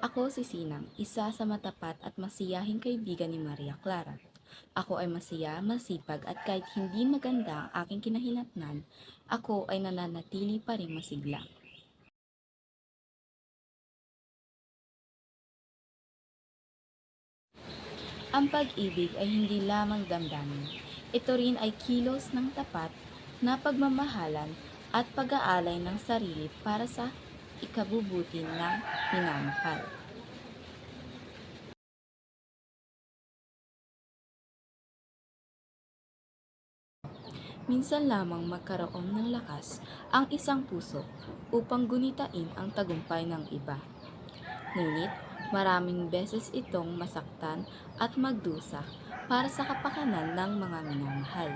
Ako si Sinang, isa sa matapat at masiyahing kaibigan ni Maria Clara. Ako ay masaya, masipag at kahit hindi maganda ang aking kinahinatnan, ako ay nananatili pa rin masigla. Ang pag-ibig ay hindi lamang damdamin. Ito rin ay kilos ng tapat na pagmamahalan at pag-aalay ng sarili para sa ikabubuti ng minamahal. Minsan lamang magkaroon ng lakas ang isang puso upang gunitain ang tagumpay ng iba. Ngunit maraming beses itong masaktan at magdusa para sa kapakanan ng mga minamahal.